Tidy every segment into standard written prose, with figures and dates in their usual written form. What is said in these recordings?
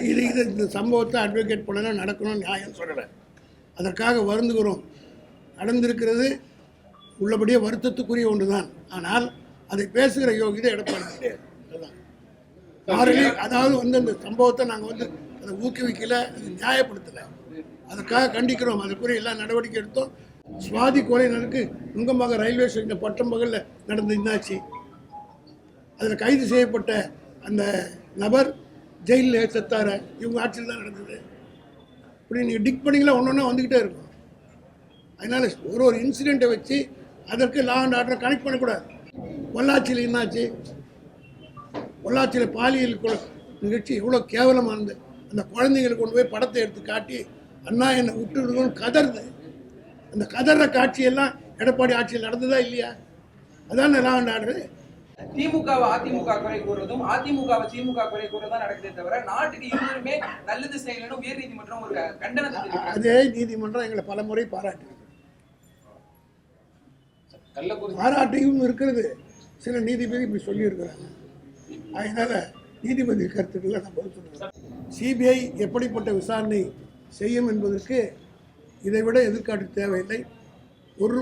இந்த சம்பவத்தை அட்வொகேட் பண்ணலாம் நடக்கணும் நியாயம் சொல்லலை, அதற்காக வருந்துகிறோம். நடந்திருக்கிறது உள்ளபடியே வருத்தத்துக்குரிய ஒன்று தான். ஆனால் அதை பேசுகிற யோகிதை எடப்பாடி கிடையாது. அதாவது அந்த சம்பவத்தை நாங்கள் அதை ஊக்குவிக்கல, அது நியாயப்படுத்தலை, அதுக்காக கண்டிக்கிறோம். அதுக்குரிய எல்லா நடவடிக்கை எடுத்தோம். சுவாதி கொலையினருக்கு நுங்கம்பாக்கம் ரயில்வே ஸ்டேஷன் பட்டம்பகலில் நடந்து என்னாச்சு? அதில் கைது செய்யப்பட்ட அந்த நபர் ஜெயிலில் செத்தார, இவங்க ஆட்சியில் தான் நடந்தது. இப்படி நீங்கள் டிக் பண்ணிங்களா ஒன்று ஒன்றா வந்துக்கிட்டே இருக்கும். அதனால் ஒரு இன்சிடெண்ட்டை வச்சு அதற்கு லா அண்ட் ஆர்டரை கனெக்ட் பண்ணக்கூடாது. பொள்ளாச்சியில் என்னாச்சு? பொள்ளாச்சியில் பாலியல் நிகழ்ச்சி எவ்வளோ கேவலமானது. அந்த குழந்தைங்களுக்கு கொண்டு போய் படத்தை எடுத்து காட்டி அண்ணா என்னை விட்டுருக்கணும்னு கதறுது. அந்த கதற காட்சியெல்லாம் எடப்பாடி ஆட்சியில் நடந்ததா இல்லையா? அதான் லா அண்ட் ஆர்டரு. திமுகவை அதிமுக குறை கூறுவதும் அதிமுகவை திமுக குறை கூறுவதும் நடக்குதே தவிர நாட்டுக்கு இருவருமே நல்லது செய்யணும் உயர் நீதிமன்றம் ஒரு கண்டனத்தை அதே நீதிமன்றம் எங்களை பல முறை பாராட்டியும் இருக்கிறது. சில நீதிபதி இப்படி சொல்லியிருக்கிறாங்க. அதனால நீதிபதி கருத்துக்களை நான் பதில் சொல்றேன். சிபிஐ எப்படிப்பட்ட விசாரணை செய்யும் என்பதற்கு இதை விட எதிர்காட்டு தேவையில்லை. ₹1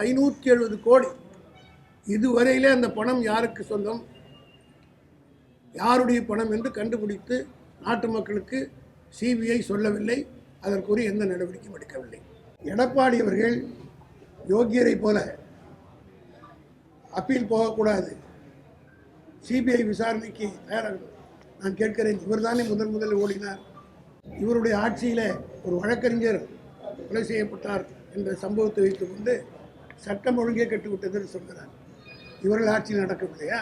570 கோடி இதுவரையிலே அந்த பணம் யாருக்கு சொந்தம், யாருடைய பணம் என்று கண்டுபிடித்து நாட்டு மக்களுக்கு சிபிஐ சொல்லவில்லை. அதற்குரிய எந்த நடவடிக்கையும் எடுக்கவில்லை. எடப்பாடி அவர்கள் யோகியரை போல அப்பீல் போகக்கூடாது, சிபிஐ விசாரணைக்கு தயாராக நான் கேட்கிறேன். இவர் தானே முதலில் ஓடினார். இவருடைய ஆட்சியில் ஒரு வழக்கறிஞர் கொலை செய்யப்பட்டார் என்ற சம்பவத்தை வைத்துக்கொண்டு சட்டம் ஒழுங்கே கட்டுவிட்டது என்று சொல்கிறார். இவர்கள் ஆட்சி நடக்கவில்லையா?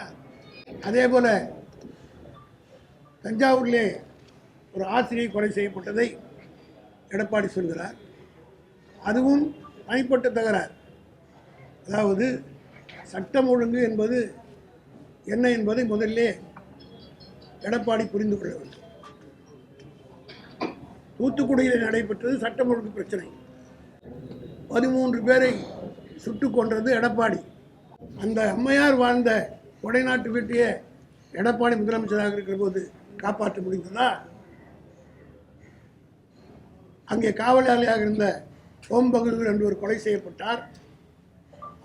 அதே போல தஞ்சாவூரிலே ஒரு ஆசிரியை கொலை செய்யப்பட்டதை எடப்பாடி சொல்கிறார். அதுவும் தனிப்பட்ட தகராறு. அதாவது சட்டம் ஒழுங்கு என்பது என்ன என்பதை முதலிலே எடப்பாடி புரிந்து கொள்ள வேண்டும். தூத்துக்குடியில் நடைபெற்றது சட்டம் ஒழுங்கு பிரச்சனை. 13 பேரை சுட்டுக் கொன்றது எடப்பாடி. அந்த அம்மையார் வாழ்ந்த கொடைநாட்டு வீட்டையே எடப்பாடி முதலமைச்சராக இருக்கிற போது காப்பாற்ற முடிந்ததா? அங்கே காவலாளியாக இருந்த ஓம்பகலூர் என்று ஒரு கொலை செய்யப்பட்டார்.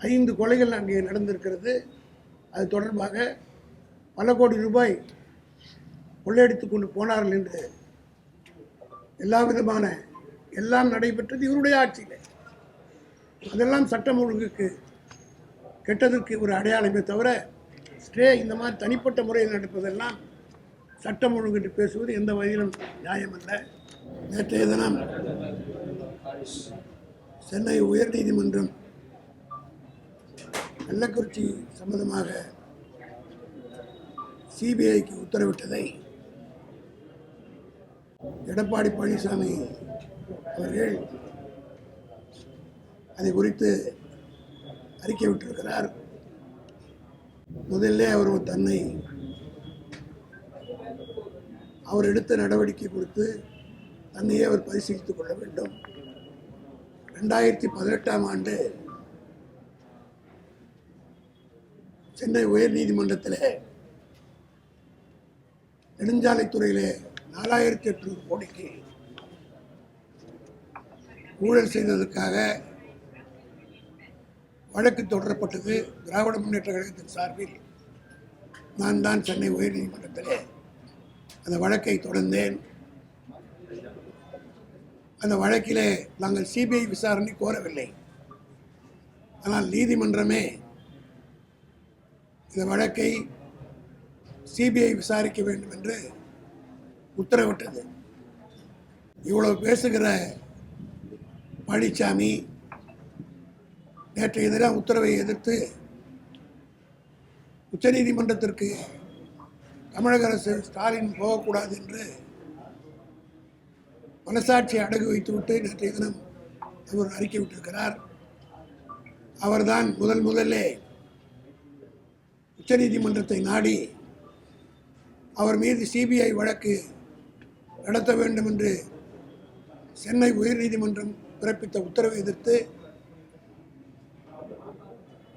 5 கொலைகள் அங்கே நடந்திருக்கிறது. அது தொடர்பாக பல கோடி ரூபாய் கொள்ளையடித்து கொண்டு போனார்கள் என்று எல்லா விதமான எல்லாம் நடைபெற்றது இவருடைய ஆட்சியில். அதெல்லாம் சட்டம் ஒழுங்குக்கு கெட்டதற்கு ஒரு அடையாளமே தவிர ஸ்டே இந்த மாதிரி தனிப்பட்ட முறையில் நடப்பதெல்லாம் சட்டம் ஒழுங்கு என்று பேசுவது எந்த வகையிலும் நியாயமல்ல. நேற்றைய தினம் சென்னை உயர்நீதிமன்றம் கள்ளக்குறிச்சி சம்பந்தமாக சிபிஐக்கு உத்தரவிட்டதை எடப்பாடி பழனிசாமி அவர்கள் அதை குறித்து அறிக்கை விட்டிருக்கிறார். முதல்ல அவர் தன்னை அவர் எடுத்த நடவடிக்கை குறித்து தன்னையே அவர் பரிசீலித்துக் கொள்ள வேண்டும். 2018ஆம் ஆண்டு சென்னை உயர்நீதிமன்றத்தில் நெடுஞ்சாலைத்துறையிலே 4800 கோடிக்கு ஊழல் செய்ததற்காக வழக்கு தொடரப்பட்டது. திராவிட முன்னேற்ற கழகத்தின் சார்பில் நான் தான் சென்னை உயர்நீதிமன்றத்தில் அந்த வழக்கை தொடர்ந்தேன். அந்த வழக்கிலே நாங்கள் சிபிஐ விசாரணை கோரவில்லை. ஆனால் நீதிமன்றமே இந்த வழக்கை சிபிஐ விசாரிக்க வேண்டும் என்று உத்தரவிட்டது. இவ்வளவு பேசுகிற பழனிசாமி நேற்றைய தினம் உத்தரவை எதிர்த்து உச்சநீதிமன்றத்திற்கு தமிழக அரசு ஸ்டாலின் போகக்கூடாது என்று மனசாட்சியை அடகு வைத்துவிட்டு நேற்றைய தினம் அவர் அறிக்கை விட்டிருக்கிறார். அவர்தான் முதல்லே உச்சநீதிமன்றத்தை நாடி அவர் மீது சிபிஐ வழக்கு நடத்த வேண்டும் என்று சென்னை உயர்நீதிமன்றம் பிறப்பித்த உத்தரவை எதிர்த்து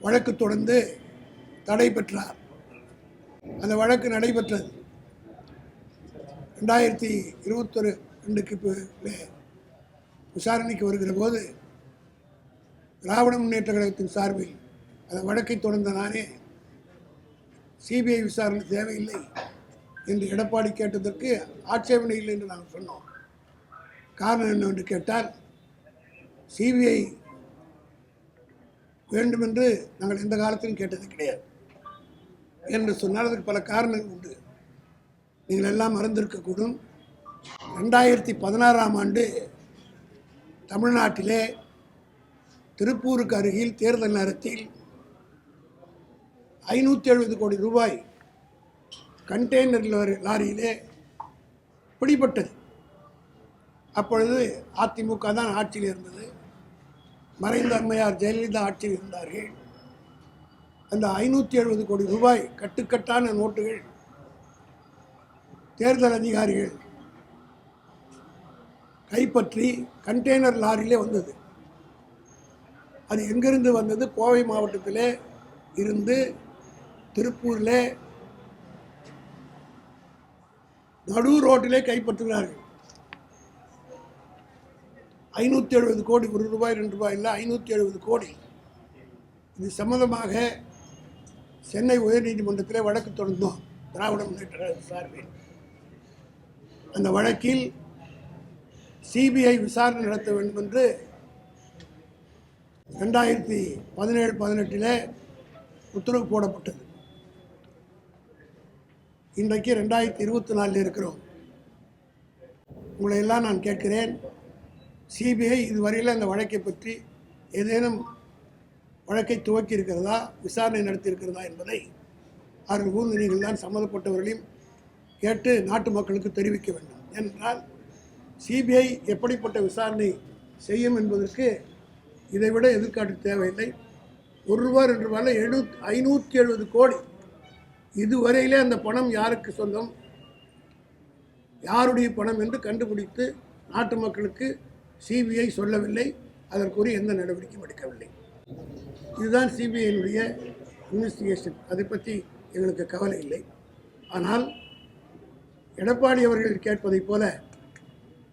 வழக்கு தொடர்ந்து தடை பெற்றார். அந்த வழக்கு நடைபெற்றது. 2022 விசாரணைக்கு வருகிற போது திராவிட முன்னேற்ற கழகத்தின் சார்பில் அந்த வழக்கை தொடர்ந்த நானே சிபிஐ விசாரணை தேவையில்லை என்று எடப்பாடி கேட்டதற்கு ஆட்சேபனை இல்லை என்று நாங்கள் சொன்னோம். காரணம் என்னவென்று கேட்டால் சிபிஐ வேண்டுமென்று நாங்கள் எந்த காலத்திலும் கேட்டது கிடையாது என்று சொன்னால் அதுக்கு பல காரணங்கள் உண்டு. நீங்கள் எல்லாம் மறந்திருக்கக்கூடும். 2016ஆம் ஆண்டு தமிழ்நாட்டிலே திருப்பூருக்கு அருகில் தேர்தல் நேரத்தில் 570 கோடி ரூபாய் கண்டெய்னர் லாரியிலே பிடிபட்டது. அப்பொழுது அதிமுக தான் ஆட்சியில் இருந்தது. மறைந்த அம்மையார் ஜெயலலிதா ஆட்சியில் இருந்தார்கள். அந்த 570 கோடி ரூபாய் கட்டுக்கட்டான நோட்டுகள் தேர்தல் அதிகாரிகள் கைப்பற்றி கண்டெய்னர் லாரியிலே வந்தது. அது எங்கிருந்து வந்தது? கோவை மாவட்டத்திலே இருந்து திருப்பூரில் நடு ரோட்டிலே கைப்பற்றுகிறார்கள். 570 கோடி, 1 ரூபாய் 2 ரூபாய் இல்லை, 570 கோடி. இது சம்பந்தமாக சென்னை உயர்நீதிமன்றத்திலே வழக்கு தொடர்ந்தோம் திராவிட முன்னேற்ற சார்பில். அந்த வழக்கில் சிபிஐ விசாரணை நடத்த வேண்டும் என்று 2017-18 உத்தரவு போடப்பட்டது. இன்றைக்கு 2024 இருக்கிறோம். உங்களை எல்லாம் நான் கேட்கிறேன், சிபிஐ இதுவரையில் அந்த வழக்கை பற்றி ஏதேனும் வழக்கை துவக்கி இருக்கிறதா, விசாரணை நடத்தியிருக்கிறதா என்பதை அவர்கள் ஊர்திகள் தான் சம்மந்தப்பட்டவர்களையும் கேட்டு நாட்டு மக்களுக்கு தெரிவிக்க வேண்டும். ஏனென்றால் சிபிஐ எப்படிப்பட்ட விசாரணை செய்யும் என்பதற்கு இதைவிட எதிர்காட்டு தேவையில்லை. 1 ரூபாய் 2 ரூபாயில் 570 கோடி. இதுவரையிலே அந்த பணம் யாருக்கு சொந்தம், யாருடைய பணம் என்று கண்டுபிடித்து நாட்டு மக்களுக்கு சிபிஐ சொல்லவில்லை. அதற்குரிய எந்த நடவடிக்கையும் எடுக்கவில்லை. இதுதான் சிபிஐனுடைய இன்வெஸ்டிகேஷன். அதை பற்றி எங்களுக்கு கவலை இல்லை. ஆனால் எடப்பாடி அவர்கள் கேட்பதைப் போல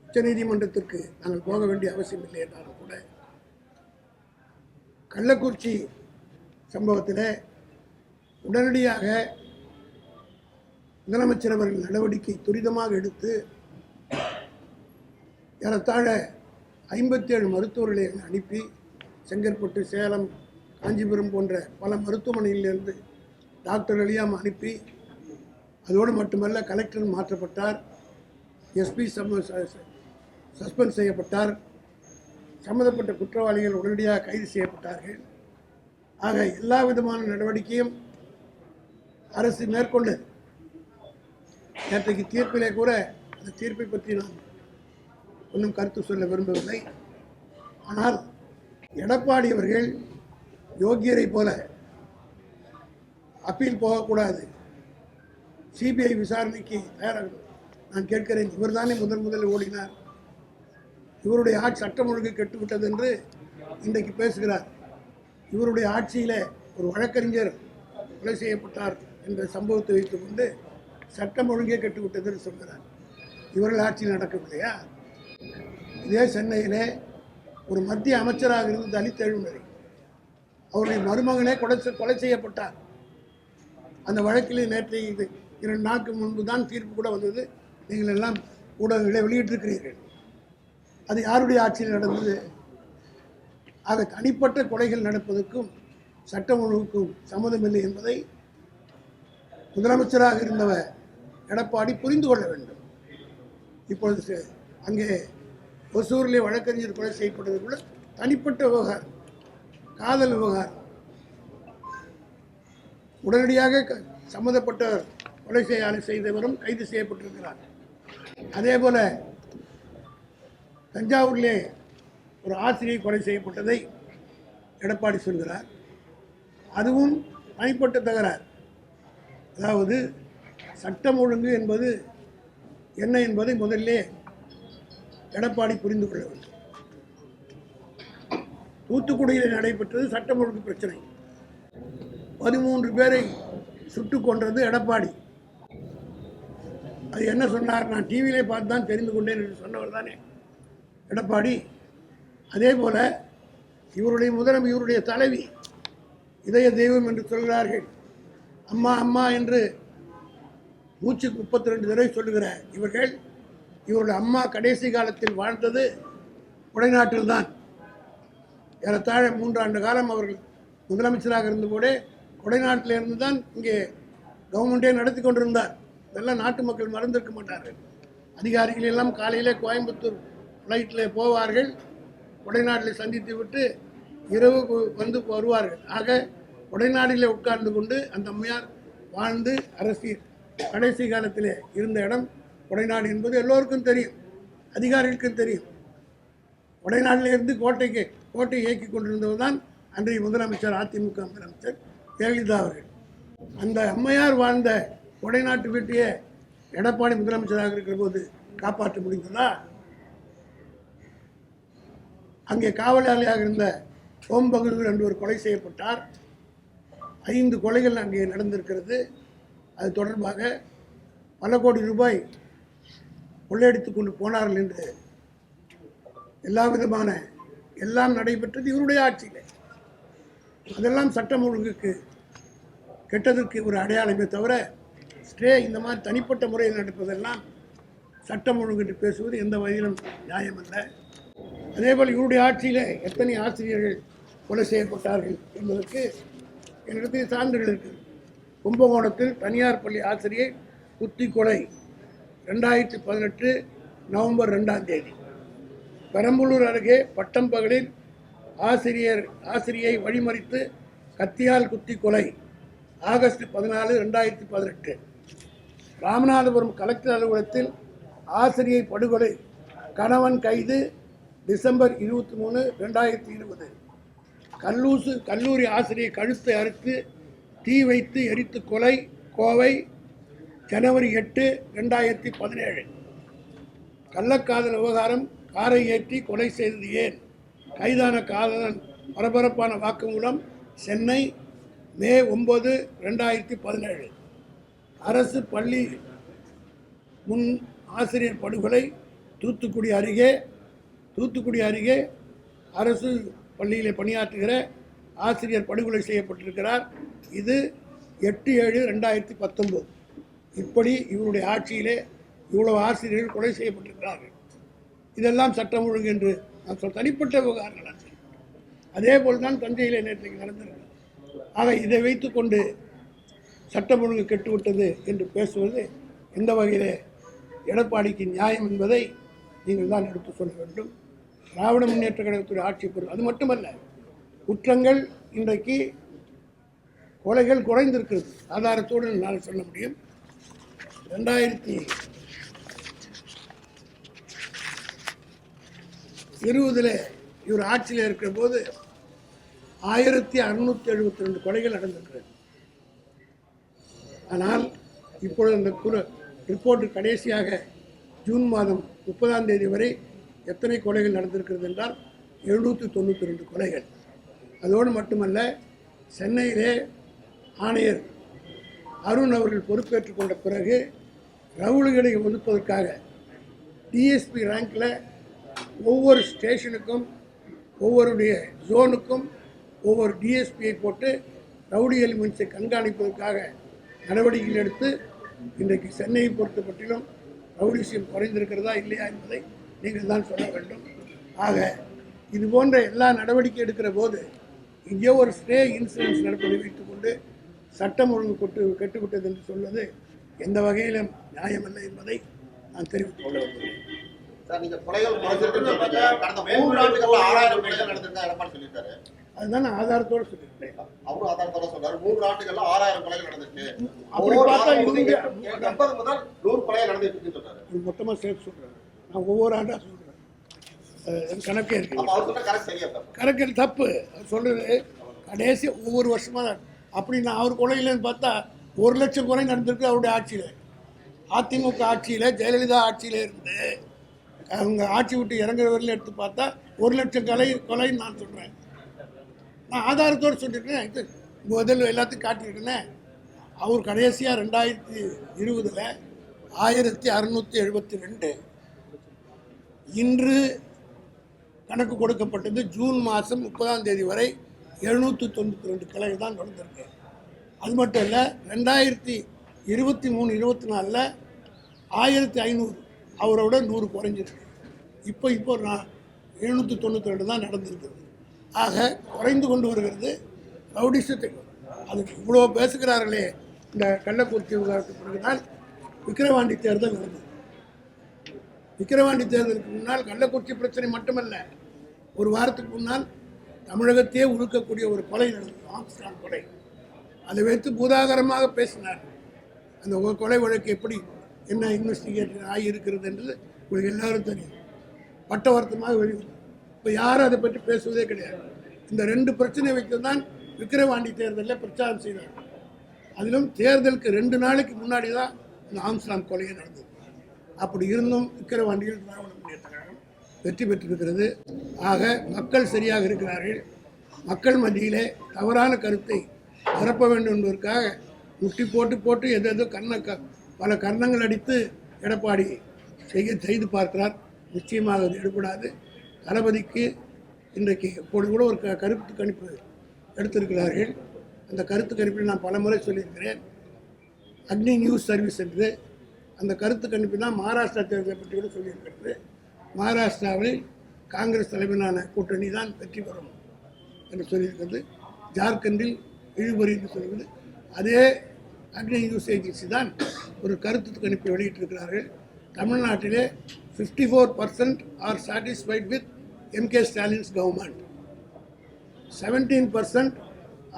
உச்சநீதிமன்றத்திற்கு நாங்கள் போக வேண்டிய அவசியம் இல்லை என்றாலும் கூட கள்ளக்குறிச்சி சம்பவத்தில் உடனடியாக முதலமைச்சர் அவர்கள் நடவடிக்கை துரிதமாக எடுத்து ஏறத்தாழ 57 மருத்துவர்களை அனுப்பி செங்கற்பட்டு, சேலம், காஞ்சிபுரம் போன்ற பல மருத்துவமனையிலிருந்து டாக்டர் எலியாம் அனுப்பி, அதோடு மட்டுமல்ல கலெக்டர் மாற்றப்பட்டார், எஸ்பி சஸ்பெண்ட் செய்யப்பட்டார், சம்பந்தப்பட்ட குற்றவாளிகள் உடனடியாக கைது செய்யப்பட்டார்கள். ஆக எல்லா விதமான நடவடிக்கையும் அரசு மேற்கொண்டது. நேற்றைக்கு தீர்ப்பிலே கூட அந்த தீர்ப்பை பற்றி நான் ஒன்றும் கருத்து சொல்ல விரும்பவில்லை. ஆனால் எடப்பாடி அவர்கள் யோகியரை போல அப்பீல் போகக்கூடாது, சிபிஐ விசாரணைக்கு தயாராக நான் கேட்கிறேன். இவர் தானே முதலில் ஓடினார். இவருடைய ஆட்சி சட்டம் ஒழுங்கு கெட்டுவிட்டது என்று இன்றைக்கு பேசுகிறார். இவருடைய ஆட்சியில் ஒரு வழக்கறிஞர் கொலை செய்யப்பட்டார் என்ற சம்பவத்தை வைத்துக்கொண்டு சட்டம் ஒழுங்கே கெட்டுவிட்டது என்று சொல்கிறார். இவர்கள் ஆட்சி நடக்கவில்லையா? இதே சென்னையிலே ஒரு மத்திய அமைச்சராக இருந்து தலித் எழுநரை அவருடைய மருமகனே கொலை செய்யப்பட்டார். அந்த வழக்கில் நேற்று 2 நாட்கள் முன்பு தான் தீர்ப்பு கூட வந்தது. நீங்கள் எல்லாம் ஊடகங்களை வெளியிட்டிருக்கிறீர்கள். அது யாருடைய ஆட்சியில் நடந்தது? ஆக தனிப்பட்ட கொலைகள் நடப்பதற்கும் சட்டம் ஒழுங்குக்கும் சம்மதமில்லை என்பதை முதலமைச்சராக இருந்தவர் எடப்பாடி புரிந்து கொள்ள வேண்டும். இப்பொழுது அங்கே ஒசூரிலே வழக்கறிஞர் கொலை செய்யப்பட்டது கூட தனிப்பட்ட விவகாரம், காதல் விவகாரம். உடனடியாக சம்மந்தப்பட்ட கொலை செய்தவரும் கைது செய்யப்பட்டிருக்கிறார். அதே போல தஞ்சாவூரிலே ஒரு ஆசிரியை கொலை செய்யப்பட்டதை எடப்பாடி சொல்கிறார். அதுவும் தனிப்பட்ட தகராறு. அதாவது சட்டம் ஒழுங்கு என்பது என்ன என்பதை முதல்ல எடப்பாடி புரிந்து கொள்ள வேண்டும். தூத்துக்குடியில் நடைபெற்றது சட்டம் ஒழுங்கு பிரச்சனை. 13 பேரை சுட்டுக் கொன்றது எடப்பாடி. அது என்ன சொன்னார், நான் டிவியிலே பார்த்து தான் தெரிந்து கொண்டேன் என்று சொன்னவர் தானே எடப்பாடி. அதே போல் இவருடைய தலைவி இதய தெய்வம் என்று சொல்கிறார்கள். அம்மா அம்மா என்று மூச்சுக்கு 32 தடவை சொல்லுகிற இவருடைய அம்மா கடைசி காலத்தில் வாழ்ந்தது கொடைநாட்டில் தான். ஏறத்தாழ 3 ஆண்டு காலம் அவர்கள் முதலமைச்சராக இருந்தபோட கொடைநாட்டில் இருந்து தான் இங்கே கவர்மெண்ட்டே நடத்தி கொண்டிருந்தார். இதெல்லாம் நாட்டு மக்கள் மறந்திருக்க மாட்டார்கள். அதிகாரிகள் எல்லாம் காலையிலே கோயம்புத்தூர் ஃப்ளைட்டில் போவார்கள், கொடைநாட்டில் சந்தித்து விட்டு இரவு வந்து வருவார்கள். ஆக கொடைநாட்டிலே உட்கார்ந்து கொண்டு அந்த அம்மையார் வாழ்ந்து அரசியல் கடைசி காலத்தில் இருந்த இடம் கொடைநாடு என்பது எல்லோருக்கும் தெரியும், அதிகாரிகளுக்கும் தெரியும். கொடைநாட்டில் இருந்து கோட்டை இயக்கி கொண்டிருந்தவர் தான் அன்றைய முதலமைச்சர், அதிமுக முதலமைச்சர் ஜெயலலிதா அவர்கள். அந்த அம்மையார் வாழ்ந்த கொடைநாட்டு வீட்டையே எடப்பாடி முதலமைச்சராக இருக்கிற போது காப்பாற்ற முடிந்ததா? அங்கே காவலாளியாக இருந்த ஓம்பகதூர் என்று ஒரு கொலை செய்யப்பட்டார். 5 கொலைகள் அங்கே நடந்திருக்கிறது. அது தொடர்பாக பல கோடி ரூபாய் கொள்ளையடித்து கொண்டு போனார்கள் என்று எல்லாம் நடைபெற்றது இவருடைய ஆட்சியில். அதெல்லாம் சட்டம் ஒழுங்குக்கு கெட்டதற்கு ஒரு அடையாளமே தவிர ஸ்டே இந்த மாதிரி தனிப்பட்ட முறையில் நடப்பதெல்லாம் சட்டம் ஒழுங்கு என்று பேசுவது எந்த வகையிலும் நியாயமல்ல. அதேபோல் இவருடைய ஆட்சியில் எத்தனை ஆசிரியர்கள் கொலை செய்யப்பட்டார்கள் என்பதற்கு என்னிடத்தில் சான்றுகள் இருக்குது. கும்பகோணத்தில் தனியார் பள்ளி ஆசிரியை குத்தி கொலை 2018 நவம்பர் 2ஆம் தேதி. பெரம்பலூர் அருகே பட்டம்பகலில் ஆசிரியை வழிமறித்து கத்தியால் குத்தி கொலை ஆகஸ்ட் 14, 2018. ராமநாதபுரம் கலெக்டர் அலுவலகத்தில் ஆசிரியை படுகொலை, கணவன் கைது டிசம்பர் 23, 2020. கல்லூரி ஆசிரியை கழுத்தை அறுத்து தீ வைத்து எரித்து கொலை, கோவை ஜனவரி 8, 2017. கள்ளக்காதல் விவகாரம், காரை ஏற்றி கொலை செய்தது ஏன்? கைதான காதலன் பரபரப்பான வாக்குமூலம், சென்னை மே 9, 2017. அரசு பள்ளி முன் ஆசிரியர் படுகொலை, தூத்துக்குடி அருகே அரசு பள்ளியில் பணியாற்றுகிற ஆசிரியர் படுகொலை செய்யப்பட்டிருக்கிறார். இது 8/7, 2019. இப்படி இவருடைய ஆட்சியிலே இவ்வளவு ஆசிரியர்கள் கொலை செய்யப்பட்டிருக்கிறார்கள். இதெல்லாம் சட்டம் ஒழுங்கு என்று நான் தனிப்பட்ட விவகாரங்கள். அதே போல் தான் தஞ்சையில் நேற்றைக்கு நடந்திருக்கிறது. ஆக இதை வைத்துக்கொண்டு சட்டம் ஒழுங்கு கெட்டுவிட்டது என்று பேசுவது எந்த வகையிலே எடப்பாடிக்கு நியாயம் என்பதை நீங்கள் தான் எடுத்து சொல்ல வேண்டும். திராவிட முன்னேற்ற கழகத்துடைய ஆட்சி பொருள் அது மட்டுமல்ல, குற்றங்கள் இன்றைக்கு கொலைகள் குறைந்திருக்கிறது. ஆதாரத்தோடு என்னால் சொல்ல முடியும். 2020 இவர் ஆட்சியில் இருக்கிற போது 1672 கொலைகள் நடந்திருக்கிறது. ஆனால் இப்பொழுது அந்த ரிப்போர்ட் கடைசியாக ஜூன் மாதம் 30ஆம் தேதி வரை எத்தனை கொலைகள் நடந்திருக்கிறது என்றால் 792 கொலைகள். அதோடு மட்டுமல்ல, சென்னையிலே ஆணையர் அருண் அவர்கள் பொறுப்பேற்றுக் கொண்ட பிறகு ரவுடிகளை ஒதுப்பதற்காக டிஎஸ்பி ரேங்கில் ஒவ்வொரு ஸ்டேஷனுக்கும் ஒவ்வொருடைய ஜோனுக்கும் ஒவ்வொரு டிஎஸ்பியை போட்டு ரவுடி எலிமெண்ட்ஸை கண்காணிப்பதற்காக நடவடிக்கைகள் எடுத்து இன்றைக்கு சென்னையை பொறுத்தப்பட்டிலும் ரவுடிசியம் குறைந்திருக்கிறதா இல்லையா என்பதை நீங்கள் தான் சொல்ல வேண்டும். ஆக இது போன்ற எல்லா நடவடிக்கை எடுக்கிற போது இங்கே ஒரு ஸ்டே இன்சூரன்ஸ் நடப்பதை வைத்துக்கொண்டு சட்டம் ஒழுங்கு கெட்டுவிட்டது என்று சொல்வது எந்த வகையிலும் நியாயமல்ல என்பதை நான் தெரிவித்துக் கொள்ள விரும்புகிறேன். அதுதான் நான் ஆதாரத்தோடு சொல்லியிருக்கேன். மொத்தமாக சேர்த்து சொல்றேன். நான் ஒவ்வொரு ஆண்டா சொல்றேன். கணக்கே இருக்கு. கணக்கு தப்பு சொல்றது. கடைசி ஒவ்வொரு வருஷமா அப்படி நான் அவர் கொலையிலன்னு பார்த்தா 1 லட்சம் கொலை நடந்திருக்கு அவருடைய ஆட்சியில். அதிமுக ஆட்சியில், ஜெயலலிதா ஆட்சியில் இருந்து அவங்க ஆட்சி விட்டு இறங்குற வரையிலும் எடுத்து பார்த்தா 1 லட்சம் கொலைன்னு நான் சொல்கிறேன். நான் ஆதாரத்தோடு சொல்லியிருக்கேன். இது முதல்ல எல்லாத்தையும் காட்டியிருக்கேனே. அவர் கடைசியாக 2020 1672. இன்று கணக்கு கொடுக்கப்பட்டது ஜூன் மாதம் 30ஆம் தேதி வரை 792 கிளைகள் தான் நடந்திருக்கு. அது மட்டும் இல்லை, 2023-24 1500, அவரோட 100 குறைஞ்சிருக்கு. இப்போ 792 தான் நடந்திருக்கிறது. ஆக குறைந்து கொண்டு வருகிறது ரவுடிசத்துக்கு. அதுக்கு இவ்வளோ பேசுகிறார்களே இந்த கள்ளக்குறிச்சி விவகாரத்துக்கு பிறகுதான் விக்கிரவாண்டி தேர்தல் நடந்தது. விக்கிரவாண்டி தேர்தலுக்கு முன்னால் கள்ளக்குறிச்சி பிரச்சனை மட்டுமல்ல, ஒரு வாரத்துக்கு முன்னால் தமிழகத்தையே உழுக்கக்கூடிய ஒரு கொலை நடந்தது, ஆம்ஸ்ட்ராங் கொலை. அதை வைத்து பூதாகரமாக பேசினார். அந்த கொலை வழக்கு எப்படி என்ன இன்வெஸ்டிகேஷன் ஆகியிருக்கிறது என்று உங்களுக்கு எல்லாரும் தெரியும். பட்டவர்த்தமாக வெளிவரும். இப்போ யாரும் அதை பற்றி பேசுவதே கிடையாது. இந்த 2 பிரச்சனை வைத்து தான் விக்கிரவாண்டி தேர்தலில் பிரச்சாரம் செய்தார். அதிலும் தேர்தலுக்கு 2 நாளைக்கு முன்னாடி தான் இந்த ஆம்ஸ்ட்ராங் கொலையை நடந்தது. அப்படி இருந்தும் விக்கிரவாண்டியில் திராவிட முன்னேற்ற கழகம் வெற்றி பெற்றிருக்கிறது. ஆக மக்கள் சரியாக இருக்கிறார்கள். மக்கள் மத்தியிலே தவறான கருத்தை பரப்ப வேண்டும் என்பதற்காக முட்டி போட்டு எதோ பல கர்ணங்கள் அடித்து எடப்பாடி செய்து பார்க்கிறார். நிச்சயமாக அது எடுபடாது. தளபதிக்கு இன்றைக்கு இப்போது கூட ஒரு கருத்து கணிப்பு எடுத்திருக்கிறார்கள். அந்த கருத்து கணிப்பில் நான் பல முறை சொல்லியிருக்கிறேன். அக்னி நியூஸ் சர்வீஸ் என்று அந்த கருத்து கணிப்பு தான் மகாராஷ்டிரா தேர்தலை பற்றி கூட சொல்லியிருக்கிறது. மகாராஷ்டிராவில் காங்கிரஸ் தலைமையிலான கூட்டணி தான் வெற்றி பெறும் என்று சொல்லியிருக்கிறது. ஜார்க்கண்டில் இழுபறி என்று சொல்வது அதே அக்னி நியூஸ் ஏஜென்சி தான் ஒரு கருத்து கணிப்பை வெளியிட்டிருக்கிறார்கள். தமிழ்நாட்டிலே 54% are satisfied with MK Stalin's government, 17%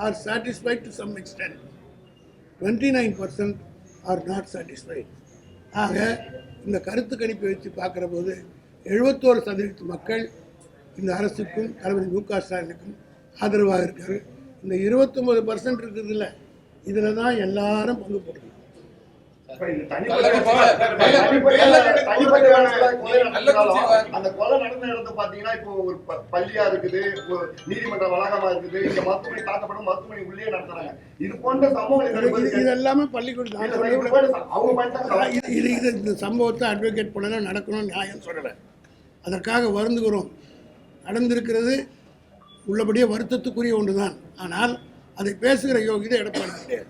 are satisfied to some extent, 29% are not satisfied. ஆக இந்த கருத்து கணிப்பை வச்சு பார்க்குற போது 71% மக்கள் இந்த அரசுக்கும் தளபதி மு.க. ஸ்டாலினுக்கும் ஆதரவாக இருக்காரு. இந்த 29% இருக்கிறதுல இதில் தான் எல்லாரும் பங்கு போடுறாங்க. அந்த கொலை நடந்த இடத்தை பாத்தீங்கன்னா இப்போ ஒரு பள்ளியா இருக்குது, நீதிமன்ற வளாகமா இருக்குது, இங்க மருத்துவமனை தாக்கப்படும், மருத்துவமனை உள்ளே நடத்துறாங்க. இது போன்ற சம்பவங்கள் இது எல்லாமே பள்ளிக்கூடம். இந்த சம்பவத்தை அட்வொகேட் பண்ணலாம் நடக்கணும் நியாயம் சொல்லலை. அதற்காக வருந்துகிறோம். நடந்திருக்கிறது உள்ளபடியே வருத்தத்துக்குரிய ஒன்று தான். ஆனால் அதை பேசுகிற யோகிதை எடப்பாடி கிடையாது.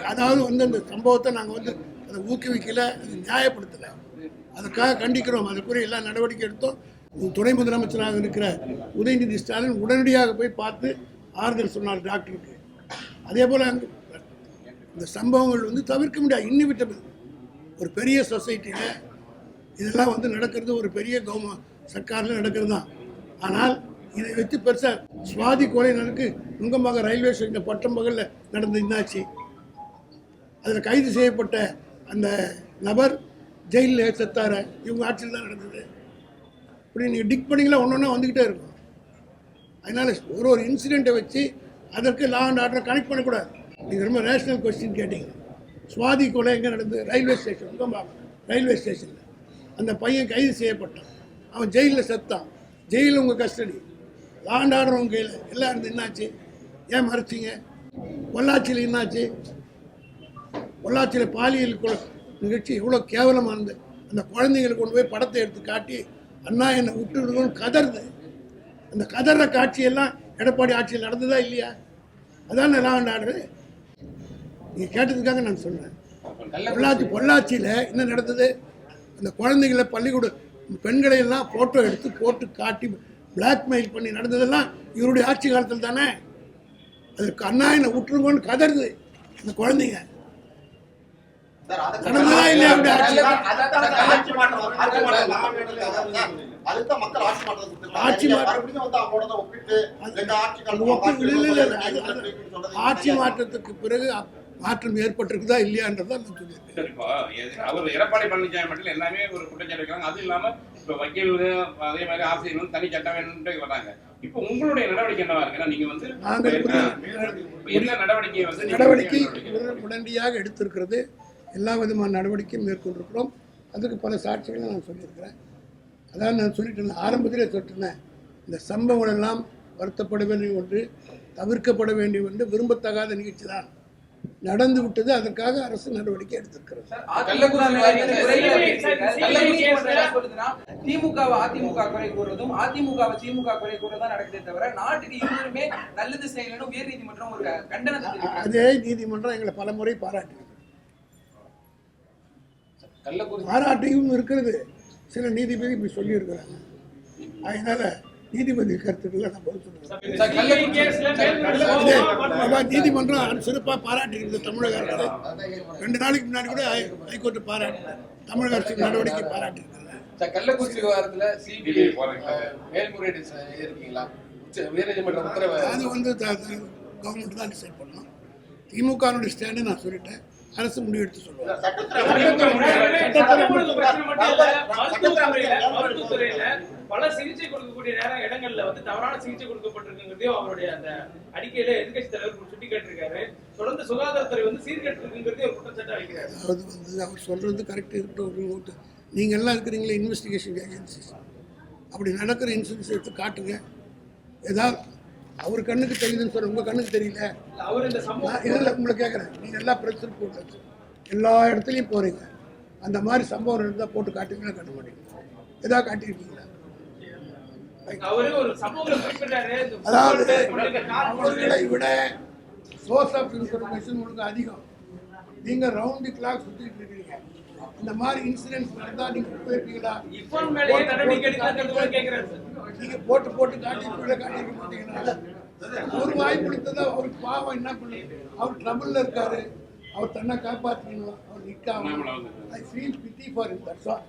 அதாவது அந்த சம்பவத்தை நாங்கள் அதை ஊக்குவிக்கல, அது நியாயப்படுத்தலை. அதுக்காக கண்டிக்கிறோம். அதுக்குரிய எல்லா நடவடிக்கை எடுத்தோம். துணை முதலமைச்சராக இருக்கிற உதயநிதி ஸ்டாலின் உடனடியாக போய் பார்த்து ஆறுதல் சொன்னார் டாக்டருக்கு. அதே போல் இந்த சம்பவங்கள் தவிர்க்க முடியாது, இன்னிவிட்டபிள். ஒரு பெரிய சொசைட்டியில் இதெல்லாம் நடக்கிறது, ஒரு பெரிய சர்க்காரில் நடக்கிறது தான். ஆனால் இதை வச்சு பெருசாக சுவாதி கொலை நடக்கு நுங்கம்பாக்கம் ரயில்வே ஸ்டேஷன் பட்டம்பகலில் நடந்து என்னாச்சு? அதில் கைது செய்யப்பட்ட அந்த நபர் ஜெயிலில் செத்தார, இவங்க ஆட்சியில் தான் நடந்தது. இப்படி நீங்கள் டிக் பண்ணிங்களா ஒன்று ஒன்றா வந்துக்கிட்டே இருக்கும். அதனால் ஒரு இன்சிடெண்ட்டை வச்சு அதற்கு லா அண்ட் ஆர்டரை கனெக்ட் பண்ணக்கூடாது. நீங்கள் ரொம்ப நேஷனல் கொஸ்டின் கேட்டீங்க. சுவாதி கொலை எங்கே நடந்தது? ரயில்வே ஸ்டேஷன், நுங்கம்பாக்கம் ரயில்வே ஸ்டேஷனில். அந்த பையன் கைது செய்யப்பட்டான், அவன் ஜெயிலில் செத்தான். ஜெயிலில் உங்கள் கஸ்டடி, லா அண்ட் ஆர்டர் உங்கள் கையில் எல்லாம் இருந்து என்னாச்சு? ஏன் மறைச்சிங்க? பொள்ளாச்சியில் என்னாச்சு? பொள்ளாச்சியில் பாலியல் நிகழ்ச்சி எவ்வளோ கேவலமானது. அந்த குழந்தைங்களுக்கு கொண்டு போய் படத்தை எடுத்து காட்டி அண்ணா என்னை விட்டுருக்கணும்னு கதறுது. அந்த கதற காட்சியெல்லாம் எடப்பாடி ஆட்சியில் நடந்ததா இல்லையா? அதான் லா அண்ட் ஆர்டரு. நீங்கள் கேட்டதுக்காக நான் சொன்னேன். பொள்ளாச்சியில் என்ன நடந்தது? அந்த குழந்தைகளை பள்ளிக்கூட பெண்களை எல்லாம் ஃபோட்டோ எடுத்து போட்டு காட்டி பிளாக்மெயில் பண்ணி நடந்ததெல்லாம் இவருடைய ஆட்சி காலத்தில் தானே. அதற்கு அண்ணா என்னை விட்டுருங்கன்னு கதறுது அந்த குழந்தைங்க. நடந்ததா இல்லையா? ஆட்சி மாற்றத்துக்கு பிறகு மாற்றம் ஏற்பட்டிருக்குதா இல்லையான்றதான் நான் சொல்லியிருக்கேன். அவர் எடப்பாடி பழனிசாமி மட்டும் எல்லாமே ஒரு குற்றச்சாட்டு வைக்கிறாங்க. அது இல்லாம இப்ப வக்கீல் அதே மாதிரி ஆசிரியர் தனி சட்டம் வேணும்னு வராங்க. இப்போ உங்களுடைய நடவடிக்கை என்னவா இருக்குன்னா, நீங்க என்ன நடவடிக்கை உடனடியாக எடுத்திருக்கிறது. எல்லா விதமான நடவடிக்கையும் மேற்கொண்டிருக்கிறோம். அதுக்கு பல சாட்சிகளை நான் சொல்லியிருக்கிறேன். அதான் நான் சொல்லிட்டு ஆரம்பத்திலே சொல்லிட்டேன். இந்த சம்பவங்கள் எல்லாம் வருத்தப்பட வேண்டிய ஒன்று, தவிர்க்கப்பட வேண்டிய ஒன்று, விரும்பத்தகாத நிகழ்ச்சி தான். நடந்து விட்டது. அதற்காக அரசு நடவடிக்கை எடுத்திருக்கிறது. சார், அதிமுக மேல இருக்கிற குறைகளை பேசுறீங்க. கள்ளக்குறிச்சி நீதிமன்றம் என்ன சொல்லுதுன்னா, திமுகவை அதிமுக குறை கூறுவதும் அதிமுகவை திமுக குறை கூறுவதும் நடக்குதே தவிர நாட்டுக்கு இருவருமே நல்லது செய்யலன்னு உயர் நீதிமன்றம் ஒரு கண்டனத்தை தெரிவிக்கிறது. அதே நீதிமன்றம் எங்களை பலமுறை பாராட்டியது. பாராட்டியும் இருக்கிறது. சில நீதிபதி இப்படி சொல்லியிருக்கிறாங்க. அதனால நீதிபதி கருத்துக்களை நான் பதில் சொல்றேன். நீதிமன்றம் சிறப்பாக பாராட்டியிருந்தது தமிழக அரசு. 2 நாளைக்கு முன்னாடி கூட ஹைகோர்ட் பாராட்டினார். தமிழக அரசு நடவடிக்கை பாராட்டியிருக்கிறது. கள்ளக்குறிச்சி விவகாரத்துல சிபிஐ மேல்முறையீடு இருக்கீங்களா? உயர்நீதிமன்ற உத்தரவு அது வந்து கவர்மெண்ட் தான் டிசைட் பண்ணணும். திமுகனுடைய ஸ்டாண்டு நான் சொல்லிட்டேன். அரசு முடிவெடுத்து சொல்லுவாங்க. மருத்துவத்துறையில பல சிகிச்சை கொடுக்கக்கூடிய இடங்கள்ல வந்து தவறான சிகிச்சை கொடுக்கப்பட்டிருக்குங்கிறதையும் அவருடைய அந்த அறிக்கையில எதிர்க்கட்சி தலைவர் சுட்டி காட்டிருக்காரு. தொடர்ந்து சுகாதாரத்துறை வந்து சீர்கேட்டிருக்குங்கிறதையும் ஒரு குற்றச்சாட்டா வைக்கிறாரு. அதாவது வந்து அவர் சொல்றது கரெக்ட் இருக்கட்டும். நீங்க எல்லாம் இருக்கிறீங்களா இன்வெஸ்டிகேஷன் ஏஜென்சிஸ், அப்படி நடக்கிற இன்சூரன்ஸ் எடுத்து காட்டுங்க. ஏதாவது அவர் கண்ணுக்கு தெரியுதுன்னு சொல்ற, உங்க கண்ணுக்கு தெரியல. அவர் இந்த சம்பவம் இதில் உங்களை கேட்குறேன், நீங்க எல்லா பிரஸ் ரிப்போர்ட் எல்லா இடத்துலையும் போறீங்க. அந்த மாதிரி சம்பவம் இருந்தால் போட்டு காட்டுங்களா, காட்ட மாட்டீங்க. ஏதாவது காட்டியிருக்கீங்களா? அவரு ஒரு சம்பவம் குறிப்பிட்டாரு. அதாவது அவர்களை விட சோர்ஸ் ஆஃப் இன்ஃபர்மேஷன் உங்களுக்கு அதிகம். நீங்க ரவுண்ட் தி கிளாக் சுத்திட்டு இருக்கீங்க. இந்த மாதிரி இன்சிடென்ட்ஸ் நடந்தா நீங்க போயிருப்பீங்களா? நீங்க போட்டு காட்டிருக்க மாட்டீங்கன்னா ஒரு வாய்ப்பு கொடுத்ததா அவருக்கு பாவம் என்ன பண்ணுது? அவர் ட்ரபிள்ல இருக்காரு. அவர் தன்னை காப்பாற்றணும். அவர் நிற்காம I feel pity for him. That's all.